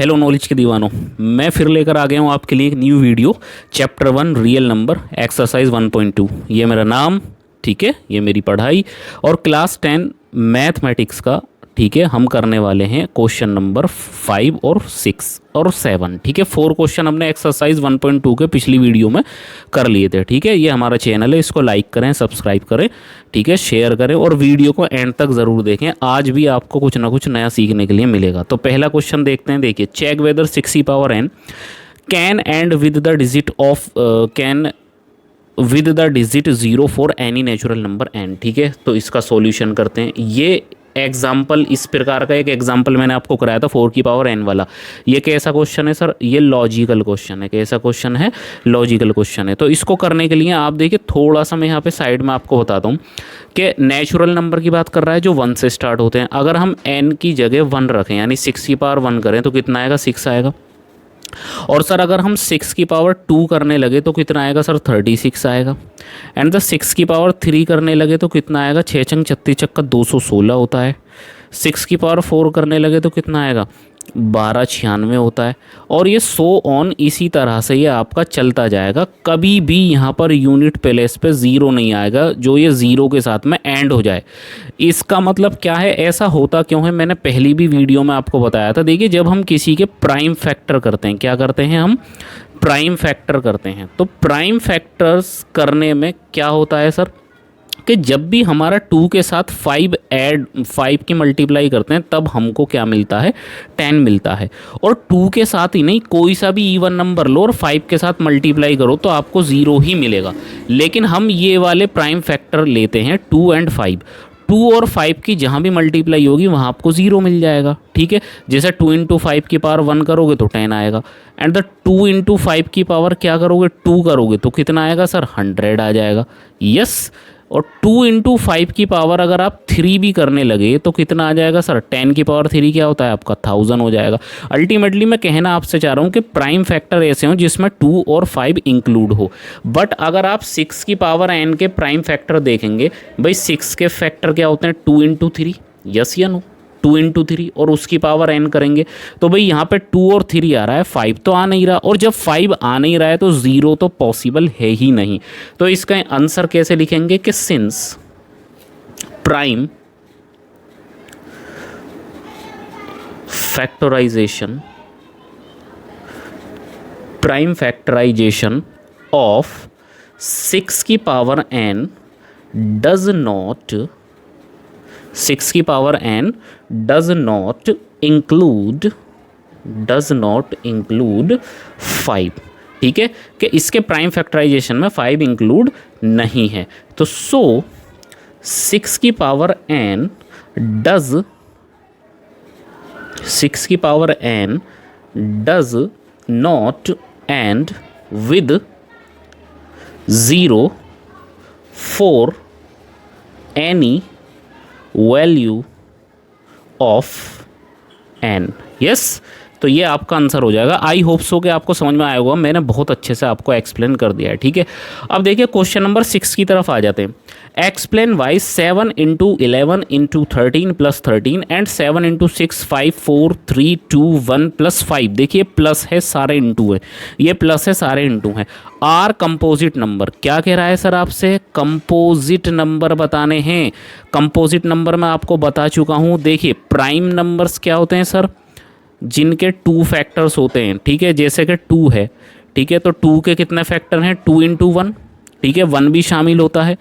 Hello knowledge के दीवानों, मैं फिर लेकर आ गया हूँ आपके लिए एक new video. Chapter 1 real number exercise 1.2। ये मेरा नाम, ठीक है, ये मेरी पढ़ाई और क्लास 10 मैथमेटिक्स का, ठीक है। हम करने वाले हैं क्वेश्चन नंबर 5 और 6 और 7, ठीक है। 4 क्वेश्चन हमने एक्सरसाइज 1.2 के पिछली वीडियो में कर लिए थे, ठीक है। ये हमारा चैनल है, इसको लाइक करें, सब्सक्राइब करें, ठीक है, शेयर करें और वीडियो को एंड तक ज़रूर देखें। आज भी आपको कुछ ना कुछ नया सीखने के लिए मिलेगा। तो पहला क्वेश्चन देखते हैं। देखिए, check whether 6e⁻n can end with the digit of can with the digit 0 for any natural number n, ठीक है। तो इसका सॉल्यूशन करते हैं। ये एग्जाम्पल, इस प्रकार का एक एग्जाम्पल मैंने आपको कराया था 4n वाला। ये कैसा क्वेश्चन है सर? ये लॉजिकल क्वेश्चन है। कैसा क्वेश्चन है? लॉजिकल क्वेश्चन है। तो इसको करने के लिए आप देखिए, थोड़ा सा मैं यहाँ पे साइड में आपको बताता हूँ कि नेचुरल नंबर की बात कर रहा है जो 1 से स्टार्ट होते हैं। अगर हम n की जगह 1 रखें, यानी 6e⁻1 करें, तो कितना आएगा? 6 आएगा। और सर अगर हम 6⁻2 करने लगे तो कितना आएगा सर? 36 आएगा। एंड द 6⁻3 करने लगे तो कितना आएगा? 6 छंग 36 चक्का 216 होता है। 6⁻4 करने लगे तो कितना आएगा? 1296 होता है। और ये सो ऑन, इसी तरह से ये आपका चलता जाएगा। कभी भी यहाँ पर यूनिट प्लेस पे ज़ीरो नहीं आएगा जो ये ज़ीरो के साथ में एंड हो जाए। इसका मतलब क्या है? ऐसा होता क्यों है? मैंने पहली भी वीडियो में आपको बताया था। देखिए, जब हम किसी के प्राइम फैक्टर करते हैं, क्या करते हैं हम? प्राइम फैक्टर करते हैं। तो प्राइम फैक्टर्स करने में क्या होता है सर कि जब भी हमारा 2 के साथ 5 की मल्टीप्लाई करते हैं तब हमको क्या मिलता है? 10 मिलता है। और 2 के साथ ही नहीं, कोई सा भी इवन नंबर लो और 5 के साथ मल्टीप्लाई करो तो आपको 0 ही मिलेगा। लेकिन हम ये वाले प्राइम फैक्टर लेते हैं 2 और 5। 2 और 5 की जहाँ भी मल्टीप्लाई होगी वहाँ आपको 0 मिल जाएगा, ठीक है। जैसे 2 × 5 की पावर 1 करोगे तो 10 आएगा। एंड द 2 × 5 की पावर क्या करोगे? 2 करोगे तो कितना आएगा सर? 100 आ जाएगा। यस। और 2 × 5 की पावर अगर आप 3 भी करने लगे तो कितना आ जाएगा सर? 10 की पावर 3 क्या होता है आपका? 1000 हो जाएगा। अल्टीमेटली मैं कहना आपसे चाह रहा हूँ कि प्राइम फैक्टर ऐसे हों जिसमें 2 और 5 इंक्लूड हो। बट अगर आप 6 की पावर n के प्राइम फैक्टर देखेंगे, भाई 6 के फैक्टर क्या होते हैं? 2 × 3, यस या नो? 2 × 3 और उसकी पावर n करेंगे तो भाई यहाँ पे 2 और 3 आ रहा है, 5 तो आ नहीं रहा। और जब 5 आ नहीं रहा है तो 0 तो पॉसिबल है ही नहीं। तो इसका आंसर कैसे लिखेंगे कि सिंस प्राइम फैक्टराइजेशन ऑफ 6 की पावर n डज नॉट 6 की power n does not include 5, ठीक है, कि इसके प्राइम फैक्टराइजेशन में 5 इंक्लूड नहीं है। तो 6 की power n does not end with 0 for any value of n। Yes. तो ये आपका आंसर हो जाएगा। आई होप सो कि आपको समझ में आया होगा। मैंने बहुत अच्छे से आपको एक्सप्लेन कर दिया है, ठीक है। अब देखिए क्वेश्चन नंबर 6 की तरफ आ जाते हैं। Explain why 7 × 11 × 13 + 13 and 7 × 6 5 4 3 2 1 + 5। देखिए प्लस है, सारे इंटू है। ये प्लस है, सारे इंटू हैं। Are composite number. क्या कह रहा है सर आपसे? कंपोजिट नंबर बताने हैं। कंपोजिट नंबर मैं आपको बता चुका हूँ। देखिए, प्राइम नंबर्स क्या होते हैं सर? जिनके 2 फैक्टर्स होते हैं, ठीक है। जैसे कि 2 है, ठीक है, तो 2 के कितने फैक्टर हैं? 2 × 1, ठीक है, 1 भी शामिल होता है।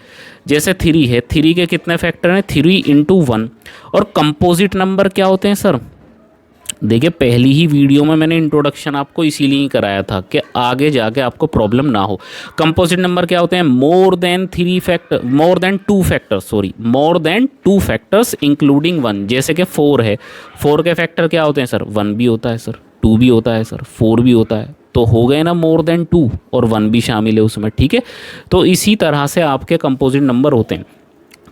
जैसे 3 है, 3 के कितने फैक्टर हैं? 3 × 1। और कंपोजिट नंबर क्या होते हैं सर? देखिए, पहली ही वीडियो में मैंने इंट्रोडक्शन आपको इसीलिए ही कराया था कि आगे जाके आपको प्रॉब्लम ना हो। कंपोजिट नंबर क्या होते हैं? More than 2 factors including 1। जैसे कि 4 है, 4 के फैक्टर क्या होते हैं सर? 1 भी होता है सर, 2 भी होता है सर, 4 भी होता है। तो हो गए ना मोर देन 2, और 1 भी शामिल है उसमें, ठीक है। तो इसी तरह से आपके कंपोजिट नंबर होते हैं।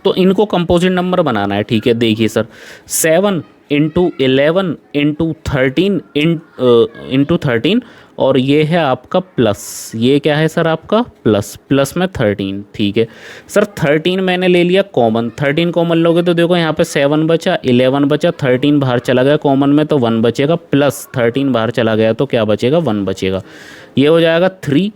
तो इनको कंपोजिट नंबर बनाना है, ठीक है। देखिए सर, 7 इंटू 11 इंटू 13 इंटू 13, और ये है आपका प्लस, ये क्या है सर आपका प्लस, प्लस में 13, ठीक है सर। 13 मैंने ले लिया कॉमन, 13 कॉमन लोगे तो देखो यहाँ पे 7 बचा, 11 बचा, 13 बाहर चला गया कॉमन में तो 1 बचेगा, प्लस 13 बाहर चला गया तो क्या बचेगा 1 बचेगा, ये हो जाएगा 13,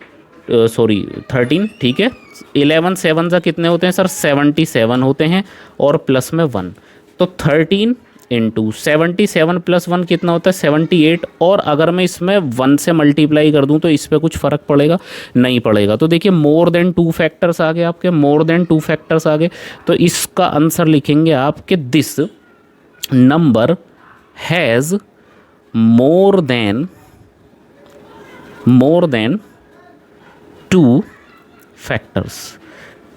ठीक है। 11 7 सा कितने होते हैं सर 77 होते हैं, और प्लस में 1, तो 13 इंटू 77 प्लस 1 कितना होता है 78, और अगर मैं इसमें 1 से मल्टीप्लाई कर दूं तो इस पर कुछ फ़र्क पड़ेगा, नहीं पड़ेगा। तो देखिए मोर देन 2 फैक्टर्स आ गए आपके, मोर देन 2 फैक्टर्स आ गए, तो इसका आंसर लिखेंगे आपके this number has more than 2 factors,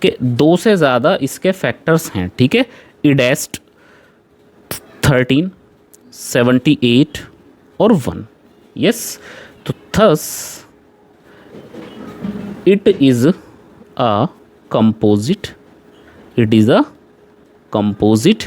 के 2 से ज़्यादा इसके फैक्टर्स हैं, ठीक है। इडेस्ट 13, 78 और 1, यस। तो thus it is a composite, it is a composite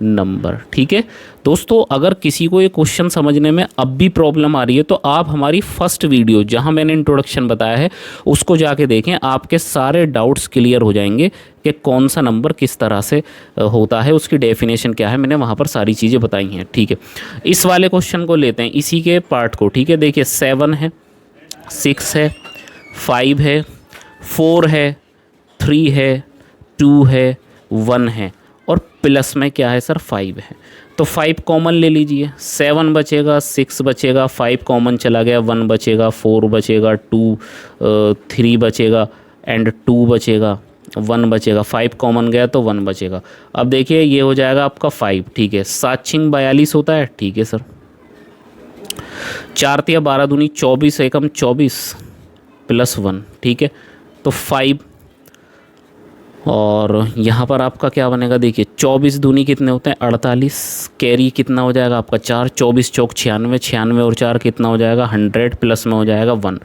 number, ठीक है दोस्तों। अगर किसी को ये क्वेश्चन समझने में अब भी प्रॉब्लम आ रही है तो आप हमारी फर्स्ट वीडियो जहां मैंने इंट्रोडक्शन बताया है उसको जाके देखें, आपके सारे डाउट्स क्लियर हो जाएंगे कि कौन सा नंबर किस तरह से होता है, उसकी डेफिनेशन क्या है, मैंने वहाँ पर सारी चीज़ें बताई हैं, ठीक है। इस वाले क्वेश्चन को लेते हैं, इसी के पार्ट को, ठीक है। देखिए 7 है, 6 है, 5 है, 4 है, 3 है, 2 है, 1 है, और प्लस में क्या है सर 5 है। तो 5 कॉमन ले लीजिए, 7 बचेगा, 6 बचेगा, 5 कॉमन चला गया, 1 बचेगा, 4 बचेगा, 3 बचेगा, एंड 2 बचेगा, 1 बचेगा, 5 कॉमन गया तो 1 बचेगा। अब देखिए ये हो जाएगा आपका 5, ठीक है। 7 छिंग 42 होता है, ठीक है सर। 4 तिया 12 दूनी 24, एकम 24 प्लस 1, ठीक है। तो 5, और यहाँ पर आपका क्या बनेगा, देखिए 24 दूनी कितने होते हैं 48, कैरी कितना हो जाएगा आपका 4, 24 चौक 96, 96 और 4 कितना हो जाएगा 100, प्लस में हो जाएगा 1।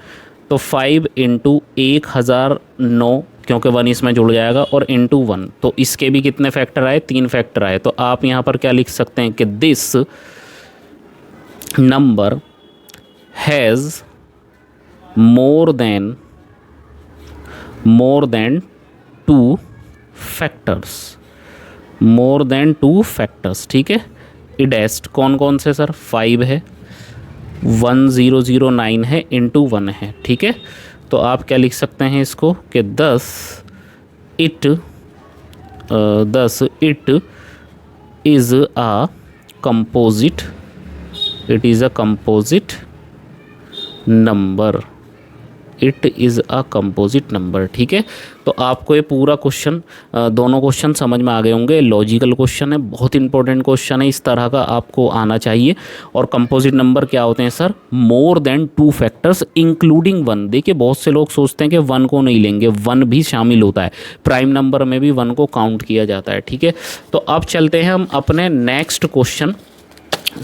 तो 5 इंटू 1009, क्योंकि 1 इसमें जुड़ जाएगा, और इंटू 1, तो इसके भी कितने फैक्टर आए 3 फैक्टर आए। तो आप यहाँ पर क्या लिख सकते हैं कि this number has more than 2 factors, more than 2 factors, ठीक है। इडेस्ट कौन कौन से सर 5 है, 1009 है, इंटू 1 है, ठीक है। तो आप क्या लिख सकते हैं इसको कि 10 it is a composite, it is a composite number, it is a composite number, ठीक है। तो आपको ये पूरा क्वेश्चन, दोनों क्वेश्चन समझ में आ गए होंगे। लॉजिकल क्वेश्चन है, बहुत इंपॉर्टेंट क्वेश्चन है, इस तरह का आपको आना चाहिए। और कंपोजिट नंबर क्या होते हैं sir, more than 2 factors including 1। देखिए बहुत से लोग सोचते हैं कि 1 को नहीं लेंगे, 1 भी शामिल होता है, प्राइम नंबर में भी 1 को काउंट किया जाता है, ठीक है। तो अब चलते हैं हम अपने नेक्स्ट क्वेश्चन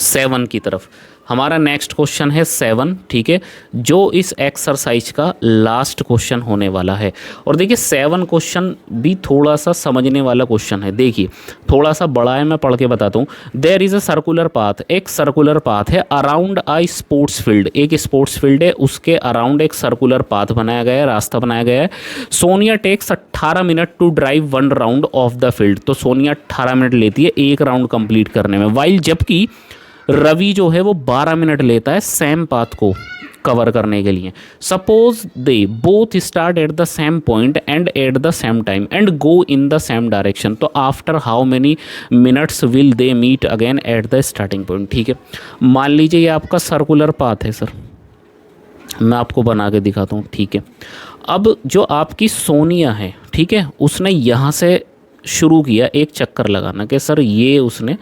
7 की तरफ। हमारा नेक्स्ट क्वेश्चन है 7, ठीक है, जो इस एक्सरसाइज का लास्ट क्वेश्चन होने वाला है। और देखिए 7 क्वेश्चन भी थोड़ा सा समझने वाला क्वेश्चन है। देखिए थोड़ा सा बड़ा है, मैं पढ़ के बताता हूँ। There is a circular path, एक सर्कुलर पाथ है अराउंड अ स्पोर्ट्स फील्ड, एक स्पोर्ट्स फील्ड है, उसके अराउंड एक सर्कुलर पाथ बनाया गया है, रास्ता बनाया गया है। Sonia takes 18 minute to drive 1 round of the field, तो सोनिया 18 मिनट लेती है एक राउंड कंप्लीट करने में, वाइल जबकि रवि जो है वो 12 मिनट लेता है सेम पाथ को कवर करने के लिए। Suppose they both start at the same point and at the same time and go in the same direction, तो after how many minutes will they meet again at the starting point, ठीक है। मान लीजिए ये आपका circular path है sir, मैं आपको बना के दिखाता हूँ, ठीक है। अब जो आपकी सोनिया है, ठीक है, उसने यहाँ से शुरू किया एक चक्कर लगाना कि सर ये उसने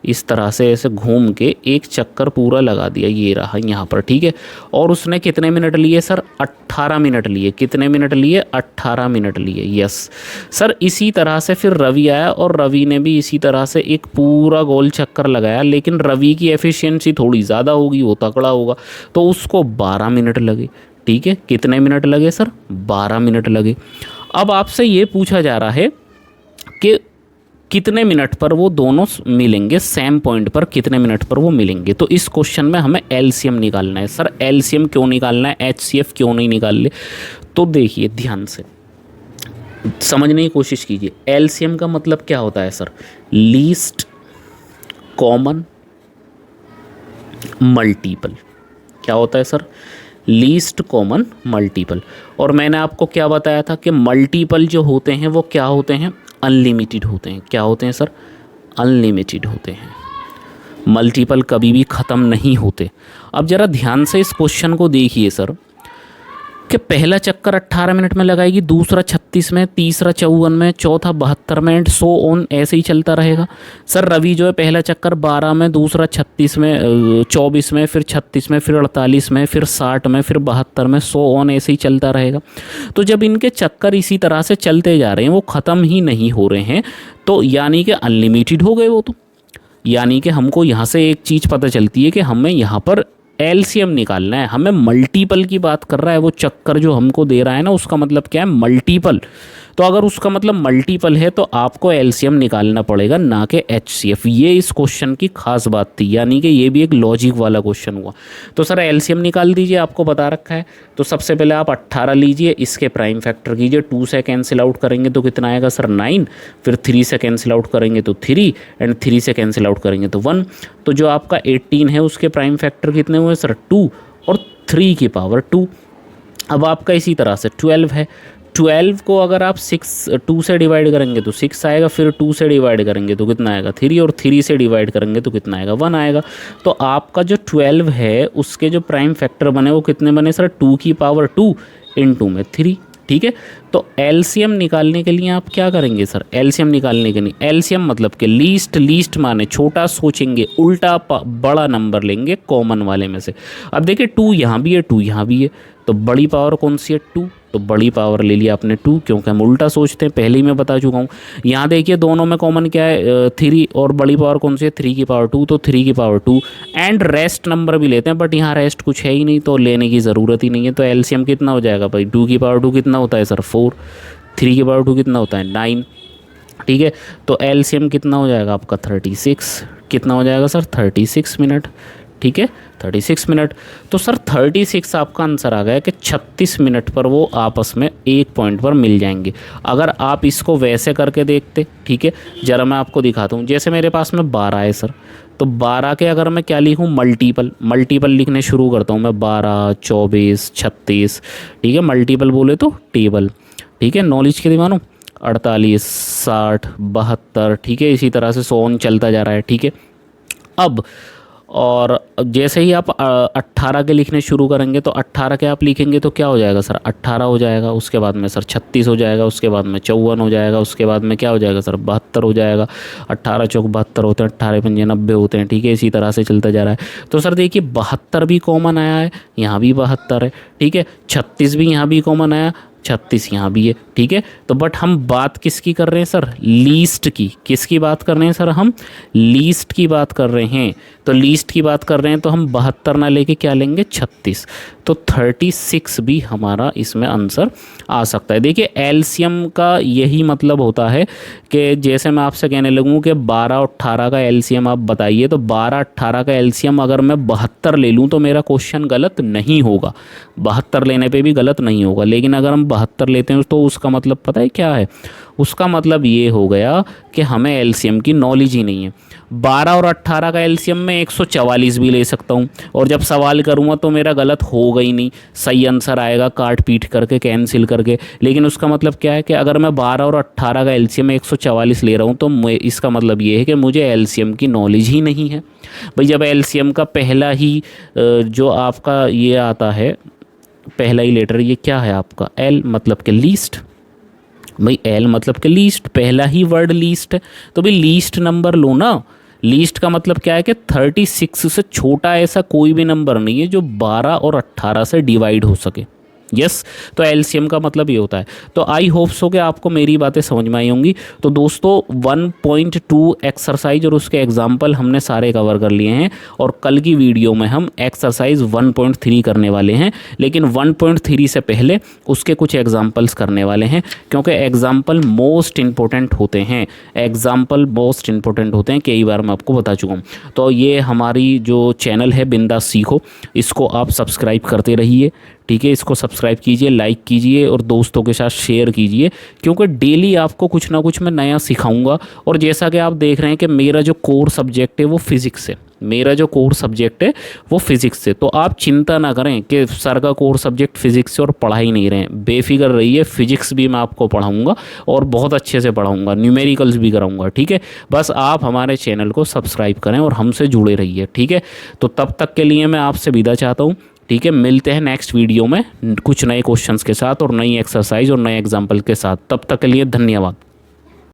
इस तरह से ऐसे घूम के एक चक्कर पूरा लगा दिया, ये रहा यहाँ पर, ठीक है। और उसने कितने मिनट लिए सर 18 मिनट लिए, कितने मिनट लिए 18 मिनट लिए, यस सर। इसी तरह से फिर रवि आया और रवि ने भी इसी तरह से एक पूरा गोल चक्कर लगाया, लेकिन रवि की एफिशिएंसी थोड़ी ज़्यादा होगी, वो तगड़ा होगा, तो उसको 12 मिनट लगे, ठीक है। कितने मिनट लगे सर 12 मिनट लगे। अब आपसे ये पूछा जा रहा है कि कितने मिनट पर वो दोनों मिलेंगे, सेम पॉइंट पर कितने मिनट पर वो मिलेंगे। तो इस क्वेश्चन में हमें एलसीएम निकालना है। सर एलसीएम क्यों निकालना है, एचसीएफ क्यों नहीं निकाल ले? तो देखिए ध्यान से समझने की कोशिश कीजिए। एलसीएम का मतलब क्या होता है सर? Least common multiple. क्या होता है सर? Least common multiple. और मैंने आपको क्या बताया था कि मल्टीपल जो होते हैं वो क्या होते हैं? अनलिमिटेड होते हैं। क्या होते हैं सर? अनलिमिटेड होते हैं। मल्टीपल कभी भी ख़त्म नहीं होते। अब ज़रा ध्यान से इस क्वेश्चन को देखिए सर, कि पहला चक्कर 18 मिनट में लगाएगी, दूसरा 36 में, तीसरा 54 में, चौथा 72 में, एंड सो ऑन, ऐसे ही चलता रहेगा। सर रवि जो है पहला चक्कर 12 में, दूसरा 36 में, 24 में, फिर 36 में, फिर 48 में, फिर 60 में, फिर 72 में, सो ऑन, ऐसे ही चलता रहेगा। तो जब इनके चक्कर इसी तरह से चलते जा रहे हैं, वो ख़त्म ही नहीं हो रहे हैं, तो यानी कि अनलिमिटेड हो गए वो। तो यानी कि हमको यहाँ से एक चीज़ पता चलती है कि हमें यहाँ पर एलसीएम निकालना है। हमें मल्टीपल की बात कर रहा है वो चक्कर जो हमको दे रहा है ना, उसका मतलब क्या है? मल्टीपल। तो अगर उसका मतलब मल्टीपल है तो आपको एलसीएम निकालना पड़ेगा, ना कि एचसीएफ। ये इस क्वेश्चन की खास बात थी, यानी कि ये भी एक लॉजिक वाला क्वेश्चन हुआ। तो सर एलसीएम निकाल दीजिए, आपको बता रखा है। तो सबसे पहले आप 18 लीजिए, इसके प्राइम फैक्टर कीजिए, 2 से कैंसिल आउट करेंगे तो कितना आएगा सर? 9। फिर 3 से कैंसिल आउट करेंगे तो 3, एंड 3 से कैंसिल आउट करेंगे तो 1। तो जो आपका 18 है उसके प्राइम फैक्टर कितने हुए सर? 2 और 3 की पावर 2। अब आपका इसी तरह से 12 है। 12 को अगर आप 2 से डिवाइड करेंगे तो 6 आएगा, फिर 2 से डिवाइड करेंगे तो कितना आएगा? 3, और 3 से डिवाइड करेंगे तो कितना आएगा? 1 आएगा। तो आपका जो 12 है उसके जो प्राइम फैक्टर बने वो कितने बने सर? 2 की पावर 2 इंटू में 3। ठीक है, तो एलसीएम निकालने के लिए आप क्या करेंगे सर? एलसीएम निकालने के लिए, एलसीएम मतलब कि लीस्ट माने छोटा सोचेंगे, उल्टा बड़ा नंबर लेंगे कॉमन वाले में से। अब देखिए 2 यहाँ भी है, 2 यहाँ भी है, तो बड़ी पावर कौन सी है? 2। तो बड़ी पावर ले लिया आपने 2, क्योंकि हम उल्टा सोचते हैं, पहले ही मैं बता चुका हूँ। यहाँ देखिए दोनों में कॉमन क्या है? 3, और बड़ी पावर कौन सी है? 3 की पावर 2, तो 3 की पावर 2, एंड रेस्ट नंबर भी लेते हैं, बट यहाँ रेस्ट कुछ है ही नहीं तो लेने की ज़रूरत ही नहीं है। तो एलसीएम कितना हो जाएगा भाई? 2 की पावर 2 कितना होता है सर? 4। 3 की पावर 2 कितना होता है? 9। ठीक है, तो एलसीएम कितना हो जाएगा आपका? 36। कितना हो जाएगा सर? 36 मिनट। ठीक है, 36 मिनट। तो सर 36 आपका आंसर आ गया कि 36 मिनट पर वो आपस में एक पॉइंट पर मिल जाएंगे। अगर आप इसको वैसे करके देखते, ठीक है, ज़रा मैं आपको दिखाता हूँ। जैसे मेरे पास में 12 है सर, तो 12 के अगर मैं क्या लिखूँ? मल्टीपल लिखने शुरू करता हूँ मैं। 12, 24, 36। ठीक है, मल्टीपल बोले तो टेबल। ठीक है, नॉलेज के दीवानों, 48, 60, 72। ठीक है, इसी तरह से सोन चलता जा रहा है। ठीक है, अब और जैसे ही आप 18 के लिखने शुरू करेंगे तो 18 के आप लिखेंगे तो क्या हो जाएगा सर? 18 हो जाएगा, उसके बाद में सर 36 हो जाएगा, उसके बाद में 54 हो जाएगा, उसके बाद में क्या हो जाएगा सर? 72 हो जाएगा। 18 चौक 72 होते हैं, 18 पंजे 90 होते हैं। ठीक है, इसी तरह से चलता जा रहा है। तो सर देखिए 72 भी कॉमन आया है, यहाँ भी 72 है। ठीक है, 36 भी यहाँ भी कॉमन आया, 36 यहाँ भी है। ठीक है, तो बट हम बात किसकी कर रहे हैं सर? लीस्ट की। किसकी बात कर रहे हैं सर? हम लीस्ट की बात कर रहे हैं। तो लीस्ट की बात कर रहे हैं तो हम 72 ना लेके क्या लेंगे? 36। तो 36 भी हमारा इसमें आंसर आ सकता है। देखिए एलसीएम का यही मतलब होता है कि जैसे मैं आपसे कहने लगूँ कि 12 और 18 का एलसीएम आप बताइए, तो 12 18 का एलसीएम अगर मैं 72 ले लूँ तो मेरा क्वेश्चन गलत नहीं होगा। 72 लेने पे भी गलत नहीं होगा। लेकिन अगर हम 72 लेते हैं तो उसका मतलब पता है क्या है? उसका मतलब ये हो गया कि हमें एलसीएम की नॉलेज ही नहीं है। 12 और 18 का एलसीएम में 144 भी ले सकता हूँ, और जब सवाल करूँगा तो मेरा गलत होगा ही नहीं, सही आंसर आएगा काट पीट करके, कैंसिल करके। लेकिन उसका मतलब क्या है कि अगर मैं 12 और 18 का एलसीएम 144 ले रहा हूँ तो इसका मतलब ये है कि मुझे एलसीएम की नॉलेज ही नहीं है। भाई जब एलसीएम का पहला ही जो आपका ये आता है, पहला ही लेटर ये क्या है आपका? एल मतलब कि लीस्ट। भाई एल मतलब कि लीस्ट, पहला ही वर्ड लीस्ट है, तो भाई लीस्ट नंबर लो ना। लीस्ट का मतलब क्या है कि 36 से छोटा ऐसा कोई भी नंबर नहीं है जो 12 और 18 से डिवाइड हो सके। यस। तो एलसीएम का मतलब ये होता है। तो आई होप सो कि आपको मेरी बातें समझ में आई होंगी। तो दोस्तों 1.2 एक्सरसाइज और उसके एग्जाम्पल हमने सारे कवर कर लिए हैं, और कल की वीडियो में हम एक्सरसाइज 1.3 करने वाले हैं, लेकिन 1.3 से पहले उसके कुछ एग्जाम्पल्स करने वाले हैं, क्योंकि एग्जाम्पल मोस्ट इंपॉर्टेंट होते हैं। एग्जाम्पल मोस्ट इंपॉर्टेंट होते हैं, कई बार मैं आपको बता चुका हूँ। तो ये हमारी जो चैनल है बिंदास सीखो, इसको आप सब्सक्राइब करते रहिए, ठीक है। इसको सब्सक्राइब कीजिए, लाइक कीजिए और दोस्तों के साथ शेयर कीजिए, क्योंकि डेली आपको कुछ ना कुछ मैं नया सिखाऊंगा। और जैसा कि आप देख रहे हैं कि मेरा जो कोर सब्जेक्ट है वो फिज़िक्स है, मेरा जो कोर सब्जेक्ट है वो फिज़िक्स है। तो आप चिंता ना करें कि सर का कोर सब्जेक्ट फिज़िक्स से और पढ़ा ही नहीं रहे हैं, बेफिक्र रहिए, फिज़िक्स भी मैं आपको पढ़ाऊँगा और बहुत अच्छे से पढ़ाऊँगा, न्यूमेरिकल्स भी कराऊँगा, ठीक है। बस आप हमारे चैनल को सब्सक्राइब करें और हमसे जुड़े रहिए, ठीक है। तो तब तक के लिए मैं आपसे विदा चाहता हूँ, ठीक है। मिलते हैं नेक्स्ट वीडियो में कुछ नए क्वेश्चंस के साथ और नई एक्सरसाइज और नए एग्जाम्पल के साथ। तब तक के लिए धन्यवाद।